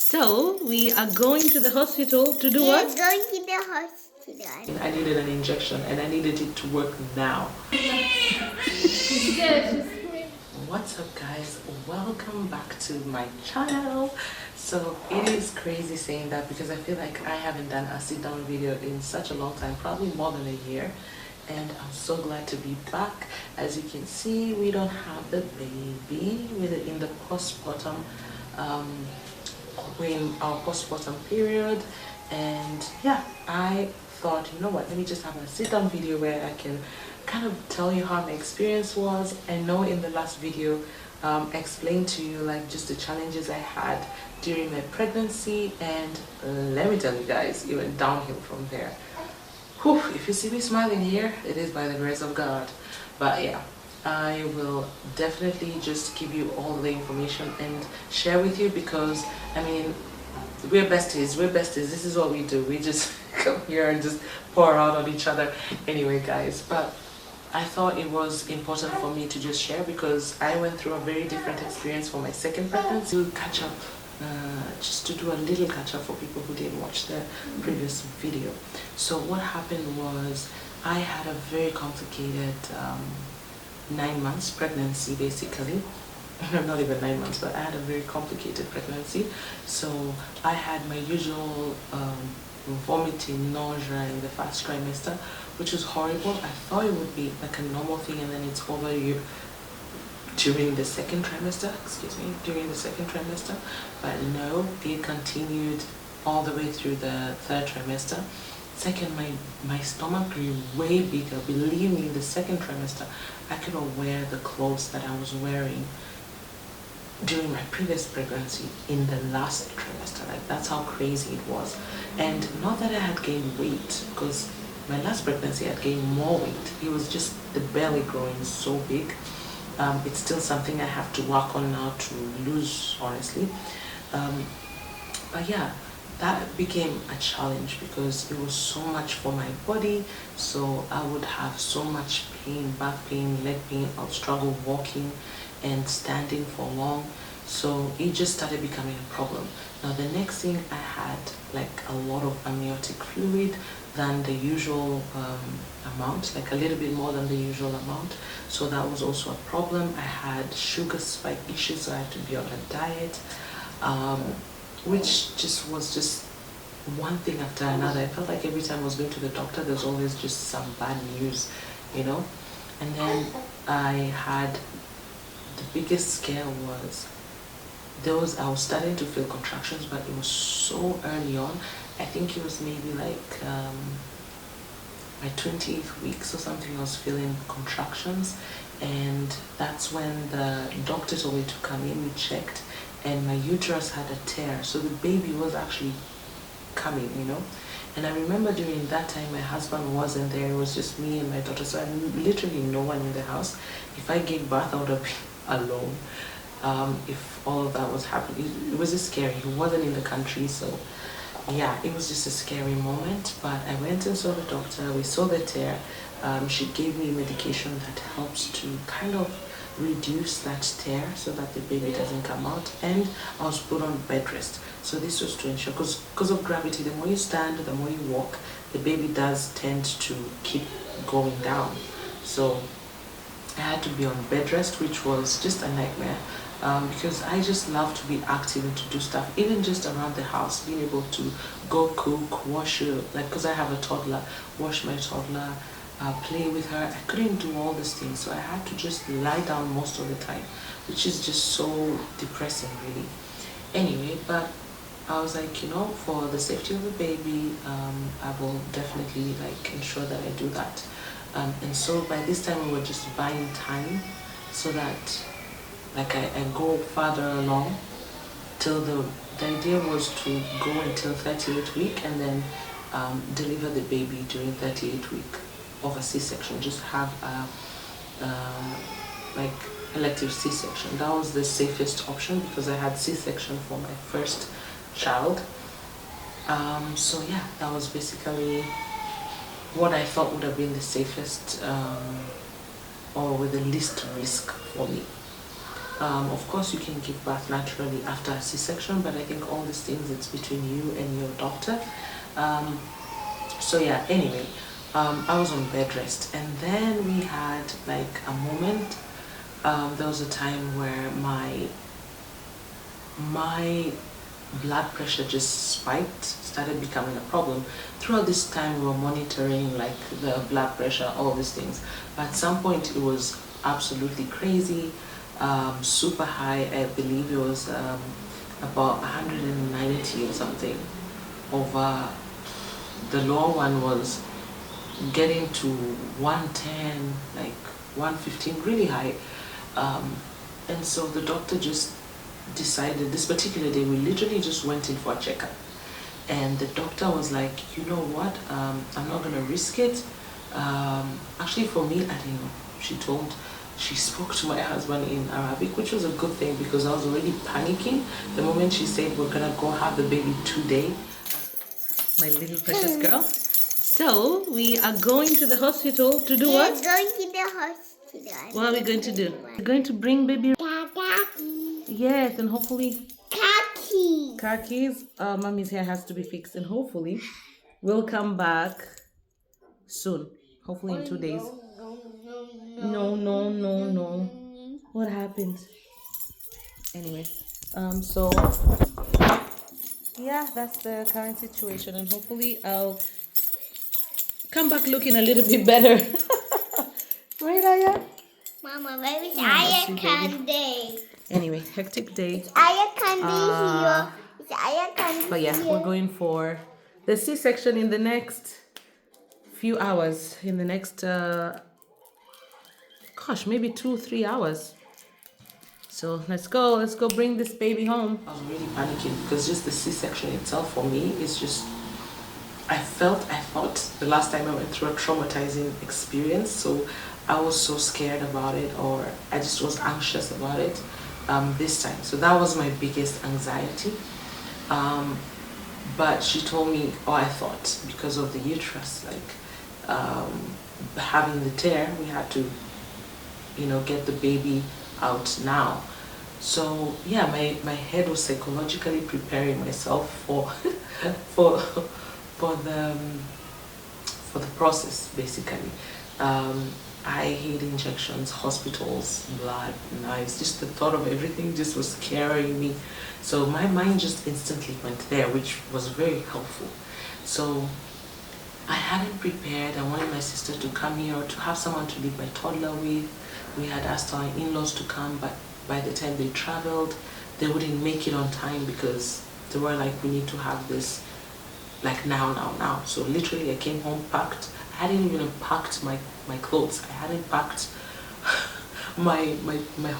So we are going to the hospital to do what? We're going to the hospital. I needed an injection and I needed it to work now. What's up guys? Welcome back to my channel. So it is crazy saying that because I feel like I haven't done a sit down video in such a long time, probably more than a year. And I'm so glad to be back. As you can see, we don't have the baby. We're in the postpartum we're in our postpartum period, and yeah, I thought, you know what, let me just have a sit down video where I can kind of tell you how my experience was. I know in the last video explained to you like just the challenges I had during my pregnancy, and let me tell you guys, it went downhill from there. Whew, if you see me smiling here, it is by the grace of God. But yeah, I will definitely just give you all the information and share with you, because I mean, we're besties, this is what we do. We just come here and just pour out on each other anyway, guys. But I thought it was important for me to just share because I went through a very different experience for my second pregnancy. To catch up, just to do a little catch up for people who didn't watch the previous video. So what happened was I had a very complicated 9 months pregnancy, basically. Not even 9 months, but I had a very complicated pregnancy. So I had my usual vomiting, nausea in the first trimester, which was horrible. I thought it would be like a normal thing and then it's over you during the second trimester, during the second trimester. But no, it continued all the way through the third trimester. Second, my stomach grew way bigger. Believe me, in the second trimester, I could not wear the clothes that I was wearing during my previous pregnancy in the last trimester. Like, that's how crazy it was. And not that I had gained weight, because my last pregnancy I had gained more weight. It was just the belly growing so big. It's still something I have to work on now to lose, honestly. But yeah, that became a challenge because it was so much for my body. So I would have so much pain, back pain, leg pain. I would struggle walking and standing for long. So it just started becoming a problem. Now the next thing, I had like a lot of amniotic fluid than the usual amount, like a little bit more than the usual amount. So that was also a problem. I had sugar spike issues, so I had to be on a diet. Which just was just one thing after another. I felt like every time I was going to the doctor, there's always just some bad news, you know. And then I had, the biggest scare was I was starting to feel contractions, but it was so early on. I think it was maybe like my 20th week or something. I was feeling contractions, and that's when the doctor told me to come in. We checked, and my uterus had a tear, so the baby was actually coming, you know. And I remember during that time my husband wasn't there. It was just me and my daughter, so I had literally no one in the house. If I gave birth, I would have been alone. If all of that was happening, it was just scary. He wasn't in the country, so yeah, it was just a scary moment. But I went and saw the doctor. We saw the tear. She gave me medication that helps to kind of reduce that tear so that the baby doesn't come out, and I was put on bed rest. So this was to ensure, because of gravity, the more you stand, the more you walk, the baby does tend to keep going down. So I had to be on bed rest, which was just a nightmare, because I just love to be active and to do stuff, even just around the house, being able to go cook, wash, like, because I have a toddler, wash my toddler, play with her. I couldn't do all these things, so I had to just lie down most of the time, which is just so depressing, really. Anyway, but I was like, you know, for the safety of the baby, I will definitely like ensure that I do that. And so by this time we were just buying time so that like I go further along till the idea was to go until 38th week and then deliver the baby during 38th week of a C-section, just have a like elective C-section. That was the safest option because I had C-section for my first child. So yeah, that was basically what I thought would have been the safest or with the least risk for me. Of course, you can give birth naturally after a C-section, but I think all these things, it's between you and your doctor. So yeah, anyway, I was on bed rest, and then we had like a moment. There was a time where my blood pressure just spiked, started becoming a problem. Throughout this time, we were monitoring like the blood pressure, all these things. But at some point, it was absolutely crazy, super high. I believe it was about 190 or something. Over the lower one was getting to 110, like 115, really high. And so the doctor just decided, this particular day we literally just went in for a checkup, and the doctor was like, you know what, I'm not gonna risk it. Actually, for me, I didn't know. She spoke to my husband in Arabic, which was a good thing because I was already panicking the moment she said we're gonna go have the baby today. My little precious girl. So we are going to the hospital to do what? We're going to the hospital. What are we going to do? We're going to bring baby. Kaki. Yes, and hopefully Kaki. car keys. Mommy's hair has to be fixed, and hopefully we'll come back soon. Hopefully in 2 days. No. What happened? Anyway, so yeah, that's the current situation, and hopefully I'll come back looking a little bit better. Right, Aya? Mama, where is Oh, Aya baby. Candy? Anyway, hectic day. Aya Candy here. It's Aya Candy But yeah, here. we're going for the C-section in the next few hours. In the next, gosh, maybe 2-3 hours. So let's go bring this baby home. I was really panicking because just the C-section itself for me is just, I thought the last time I went through a traumatizing experience, so I was so scared about it, or I just was anxious about it this time. So that was my biggest anxiety. But she told me, or I thought, because of the uterus, like having the tear, we had to, get the baby out now. So yeah, my head was psychologically preparing myself for for the process, basically. I hate injections, hospitals, blood, knives. Just the thought of everything just was scaring me. So my mind just instantly went there, which was very helpful. So I hadn't prepared. I wanted my sister to come here, or to have someone to leave my toddler with. We had asked our in-laws to come, but by the time they traveled, they wouldn't make it on time because they were like, we need to have this like now. So literally I came home packed. I hadn't even packed my clothes. I hadn't packed my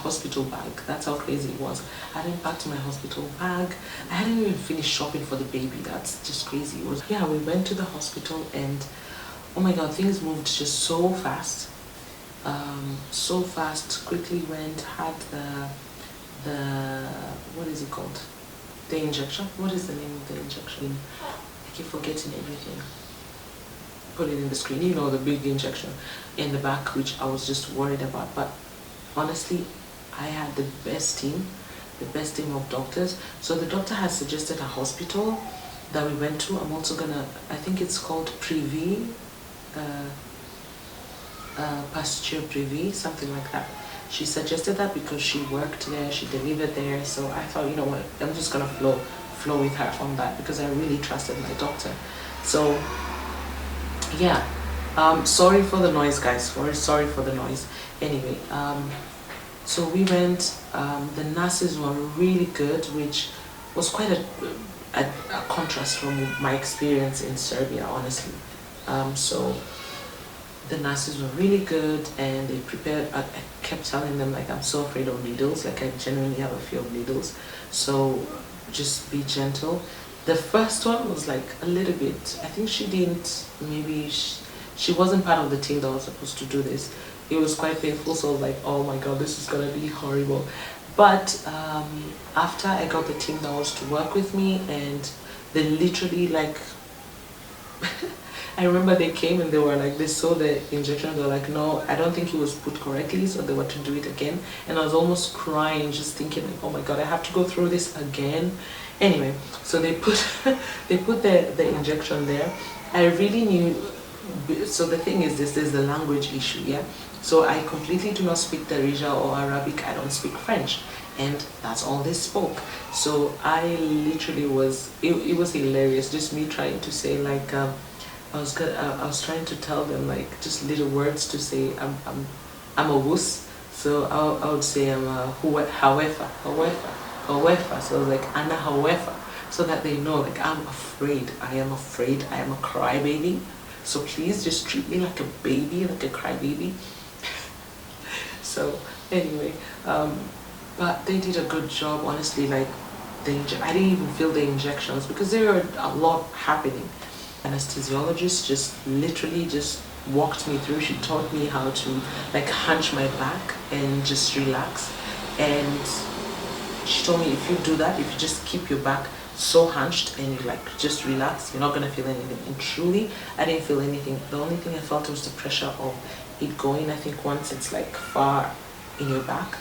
hospital bag. That's how crazy it was. I hadn't packed my hospital bag. I hadn't even finished shopping for the baby. That's just crazy. It was, yeah, we went to the hospital, and oh my god, things moved just so fast. So fast. Quickly went, had the what is it called? The injection. What is the name of the injection? I keep forgetting everything. Put it in the screen, the big injection in the back, which I was just worried about. But honestly, I had the best team of doctors. So the doctor has suggested a hospital that we went to. I'm also gonna, I think it's called Privy, Pasture Privy, something like that. She suggested that because she worked there, she delivered there. So I thought, you know what, I'm just gonna flow with her on that because I really trusted my doctor. So yeah, sorry for the noise, guys. Sorry for the noise. Anyway, so we went. The nurses were really good, which was quite a contrast from my experience in Serbia, honestly. So the nurses were really good, and they prepared. I kept telling them, like, I'm so afraid of needles. Like, I genuinely have a fear of needles. So just be gentle. The first one was like a little bit, I think she didn't, maybe she wasn't part of the team that was supposed to do this. It was quite painful, so I was like, oh my god, this is gonna be horrible. But after I got the team that was to work with me, and they literally like, I remember they came and they were like, they saw the injection, they were like, no, I don't think it was put correctly, so they were to do it again. And I was almost crying, just thinking like, oh my god, I have to go through this again. Anyway, so they put they put the injection there. I really knew. So the thing is, this is the language issue, yeah. So I completely do not speak Darija or Arabic. I don't speak French, and that's all they spoke. So I literally was. It was hilarious, just me trying to say like. I was trying to tell them like just little words to say I'm a wuss. So I would say I'm a however. So I was like Anna however, so that they know like I'm afraid. I am afraid. I am a crybaby. So please just treat me like a baby, like a crybaby. So anyway, but they did a good job, honestly. Like I didn't even feel the injections because there were a lot happening. Anesthesiologist just literally just walked me through. She taught me how to like hunch my back and just relax. And she told me if you do that, if you just keep your back so hunched and you like just relax, you're not gonna feel anything. And truly, I didn't feel anything. The only thing I felt was the pressure of it going. I think once it's like far in your back.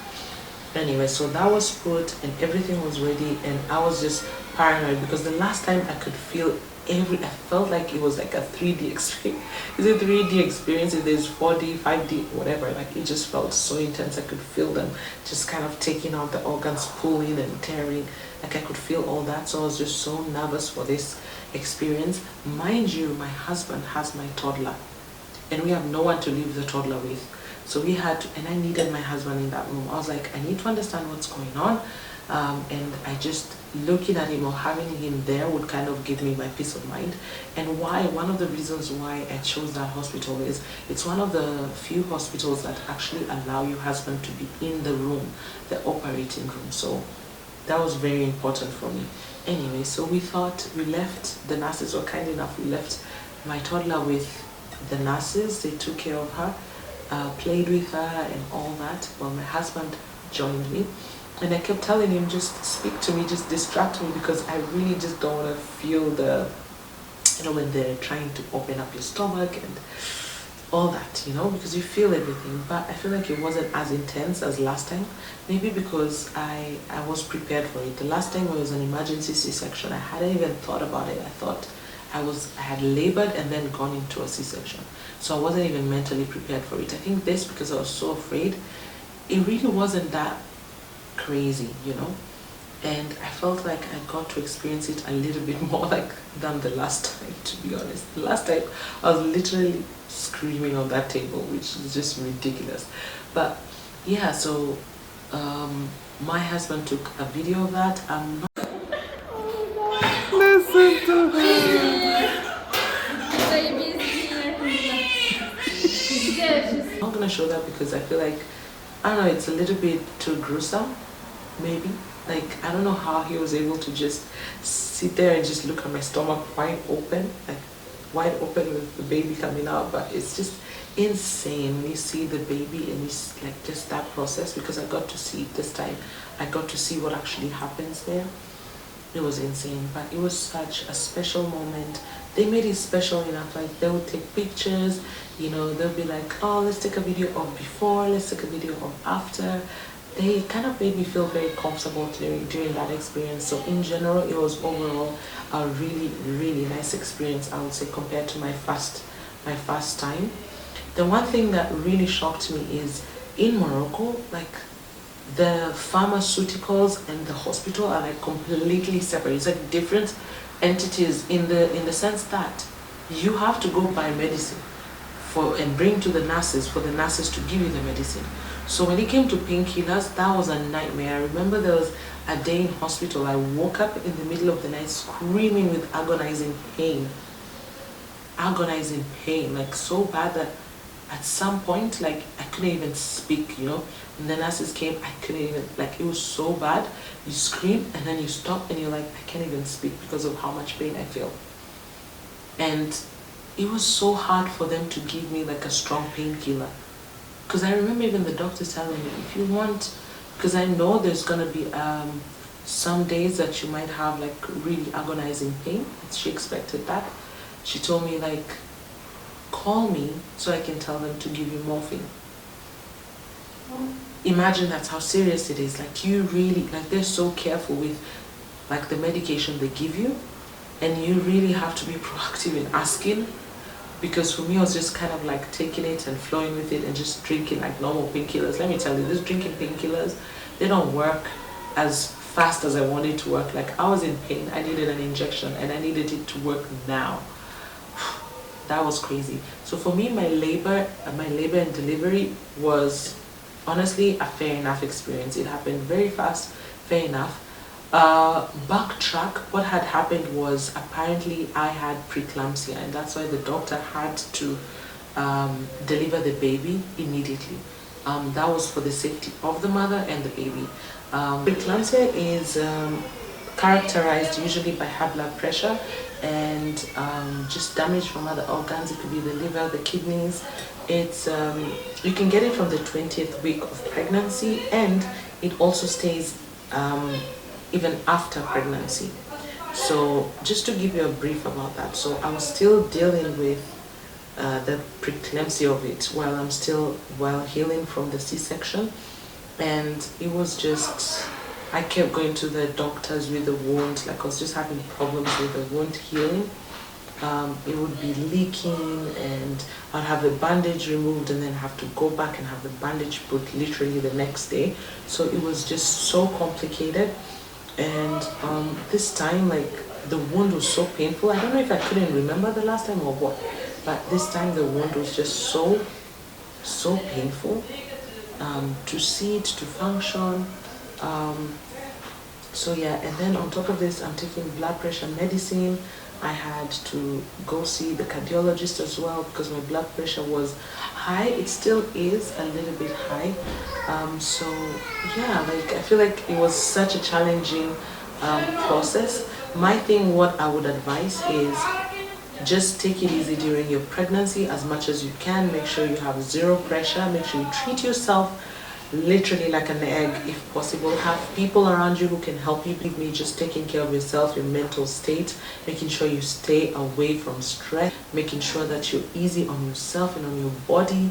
Anyway, so that was put and everything was ready, and I was just paranoid because the last time I could feel I felt like it was like a 3D experience. Is it 3D experience? If there's 4D, 5D, whatever. Like it just felt so intense. I could feel them just kind of taking out the organs, pulling and tearing. Like I could feel all that. So I was just so nervous for this experience. Mind you, my husband has my toddler, and we have no one to leave the toddler with. So we had to, and I needed my husband in that room. I was like, I need to understand what's going on. And I just looking at him or having him there would kind of give me my peace of mind. And one of the reasons why I chose that hospital is it's one of the few hospitals that actually allow your husband to be in the room, the operating room. So that was very important for me. Anyway, so we left, the nurses were kind enough, we left my toddler with the nurses. They took care of her, played with her and all that. Well, my husband joined me. And I kept telling him, just speak to me, just distract me, because I really just don't want to feel the, when they're trying to open up your stomach and all that, because you feel everything. But I feel like it wasn't as intense as last time, maybe because I was prepared for it. The last time it was an emergency C-section, I hadn't even thought about it. I thought I had labored and then gone into a C-section. So I wasn't even mentally prepared for it. I think this, because I was so afraid, it really wasn't that crazy, and I felt like I got to experience it a little bit more than the last time, to be honest. The last time I was literally screaming on that table, which is just ridiculous. But yeah, so my husband took a video of that. I'm not Listen to her. I'm not gonna show that because I feel like, I don't know, it's a little bit too gruesome, maybe. Like, I don't know how he was able to just sit there and just look at my stomach wide open with the baby coming out. But it's just insane when you see the baby and it's like just that process, because I got to see it this time. I got to see what actually happens there. It was insane, but it was such a special moment. They made it special enough. Like, they would take pictures, they'll be like, oh, let's take a video of before, let's take a video of after. They kind of made me feel very comfortable during that experience. So in general, it was overall a really, really nice experience, I would say, compared to my first time. The one thing that really shocked me is in Morocco, like, the pharmaceuticals and the hospital are like completely separate. It's like different entities in the sense that you have to go buy medicine and bring to the nurses for the nurses to give you the medicine. So when it came to painkillers, that was a nightmare. I remember there was a day in hospital, I woke up in the middle of the night screaming with agonizing pain, like so bad that at some point, like, I couldn't even speak, and the nurses came, I couldn't even, like, it was so bad. You scream and then you stop and you're like, I can't even speak because of how much pain I feel. And it was so hard for them to give me like a strong painkiller, because I remember even the doctor telling me, if you want, because I know there's gonna be some days that you might have like really agonizing pain. She expected that. She told me, like, call me so I can tell them to give you morphine. Imagine that's how serious it is. Like, you really, like, they're so careful with like the medication they give you, and you really have to be proactive in asking. Because for me, I was just kind of like taking it and flowing with it and just drinking like normal painkillers. Let me tell you, this drinking painkillers, they don't work as fast as I wanted to work. Like, I was in pain, I needed an injection, and I needed it to work now. That was crazy. So for me, my labor and delivery was honestly a fair enough experience. It happened very fast, fair enough. Backtrack, what had happened was apparently I had preeclampsia, and that's why the doctor had to deliver the baby immediately. That was for the safety of the mother and the baby. Preeclampsia is characterized usually by high blood pressure and just damage from other organs. It could be the liver, the kidneys. It's you can get it from the 20th week of pregnancy, and it also stays even after pregnancy. So just to give you a brief about that, so I was still dealing with the preeclampsia of it while healing from the C-section, and it was just, I kept going to the doctors with the wound. Like, I was just having problems with the wound healing. It would be leaking, and I'd have the bandage removed and then have to go back and have the bandage put literally the next day. So it was just so complicated. And this time, like, the wound was so painful. I don't know if I couldn't remember the last time or what, but this time the wound was just so painful to see it, to function. So yeah, and then on top of this, I'm taking blood pressure medicine. I had to go see the cardiologist as well because my blood pressure was high. It still is a little bit high. So yeah, like, I feel like it was such a challenging process. My thing, what I would advise is just take it easy during your pregnancy as much as you can. Make sure you have zero pressure. Make sure you treat yourself literally like an egg if possible. Have people around you who can help you. Believe me, just taking care of yourself, your mental state, making sure you stay away from stress, making sure that you're easy on yourself and on your body.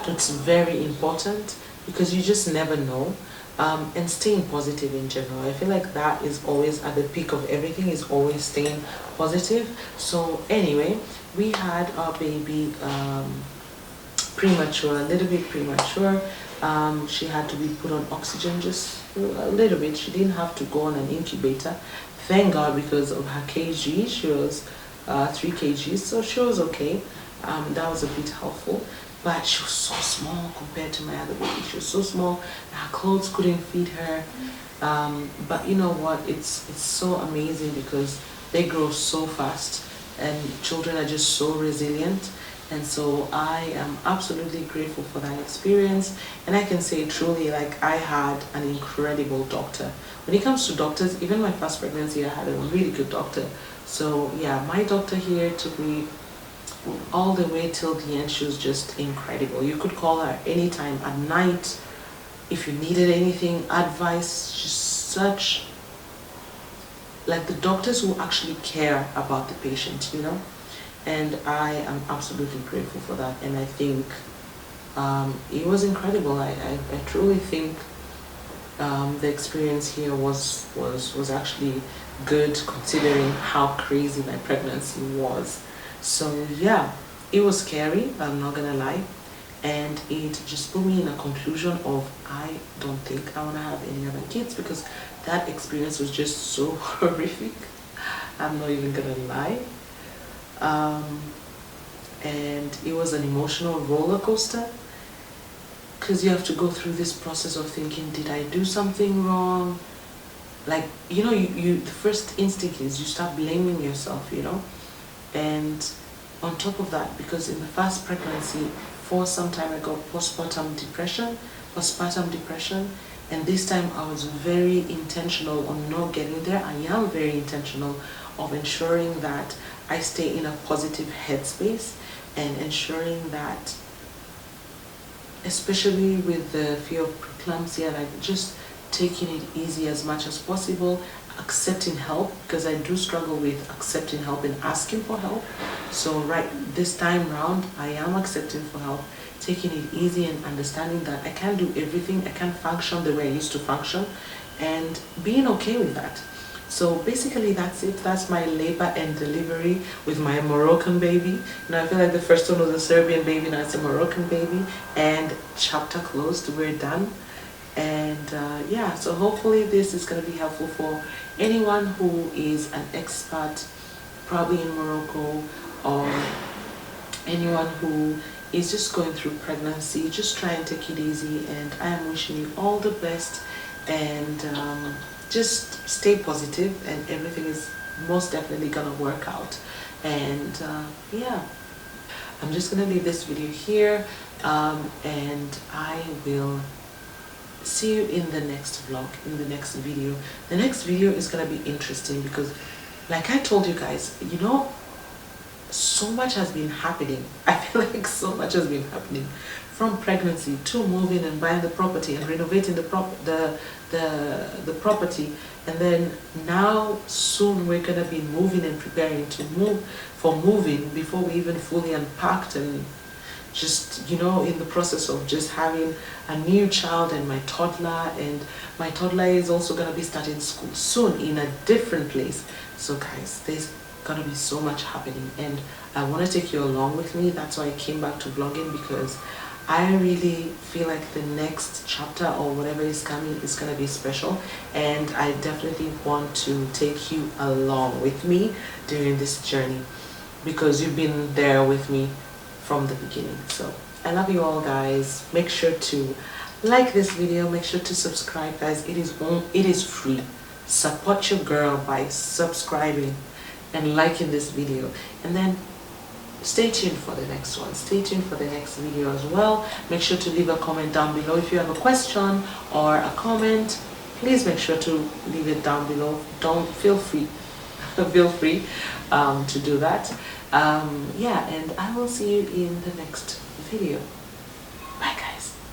It's very important because you just never know. And staying positive in general. I feel like that is always at the peak of everything, is always staying positive. So anyway, we had our baby premature, a little bit premature. She had to be put on oxygen just a little bit. She didn't have to go on an incubator, thank God, because of her kg. She was 3 kgs, so she was okay. That was a bit helpful, but she was so small compared to my other baby. She was so small, her clothes couldn't feed her. But you know what, it's so amazing because they grow so fast and children are just so resilient. And so I am absolutely grateful for that experience. And I can say truly, like, I had an incredible doctor. When it comes to doctors, even my first pregnancy, I had a really good doctor. So yeah, my doctor here took me all the way till the end. She was just incredible. You could call her anytime at night if you needed anything, advice. She's such, like, the doctors who actually care about the patient, you know. And I am absolutely grateful for that. And I think it was incredible. I truly think the experience here was actually good considering how crazy my pregnancy was. So yeah, it was scary, I'm not gonna lie. And it just put me in a conclusion of, I don't think I want to have any other kids because that experience was just so horrific. I'm not even gonna lie. And it was an emotional roller coaster because you have to go through this process of thinking, did I do something wrong? Like, you know, the first instinct is you start blaming yourself, you know. And on top of that, because in the first pregnancy, for some time I got postpartum depression, and this time I was very intentional on not getting there. I am very intentional of ensuring that I stay in a positive headspace and ensuring that, especially with the fear of preeclampsia, like, just taking it easy as much as possible. accepting help, because I do struggle with accepting help and asking for help. So right this time round, I am accepting for help, taking it easy and understanding that I can't do everything, I can't function the way I used to function, and being okay with that. So basically that's it. That's my labor and delivery with my Moroccan baby. Now I feel like the first one was a Serbian baby, now it's a Moroccan baby, and chapter closed, we're done. And yeah, so hopefully this is going to be helpful for anyone who is an expert, probably in Morocco, or anyone who is just going through pregnancy. Just try and take it easy, and I am wishing you all the best, and just stay positive, and everything is most definitely gonna work out. And yeah, I'm just gonna leave this video here, and I will see you in the next vlog, in the next video. The next video is gonna be interesting because, like I told you guys, you know, so much has been happening. I feel like so much has been happening, from pregnancy to moving and buying the property and renovating the property, and then now soon we're gonna be moving and preparing to move for moving before we even fully unpacked, and just, you know, in the process of just having a new child and my toddler is also gonna be starting school soon in a different place. So guys, there's gonna be so much happening, and I want to take you along with me. That's why I came back to vlogging, because I really feel like the next chapter or whatever is coming is gonna be special, and I definitely want to take you along with me during this journey, because you've been there with me from the beginning. So I love you all, guys. Make sure to like this video, make sure to subscribe, guys. It is free. Support your girl by subscribing and liking this video, and then stay tuned for the next one. Stay tuned for the next video as well. Make sure to leave a comment down below if you have a question or a comment. Please make sure to leave it down below. Don't feel free feel free to do that. Yeah, and I will see you in the next video.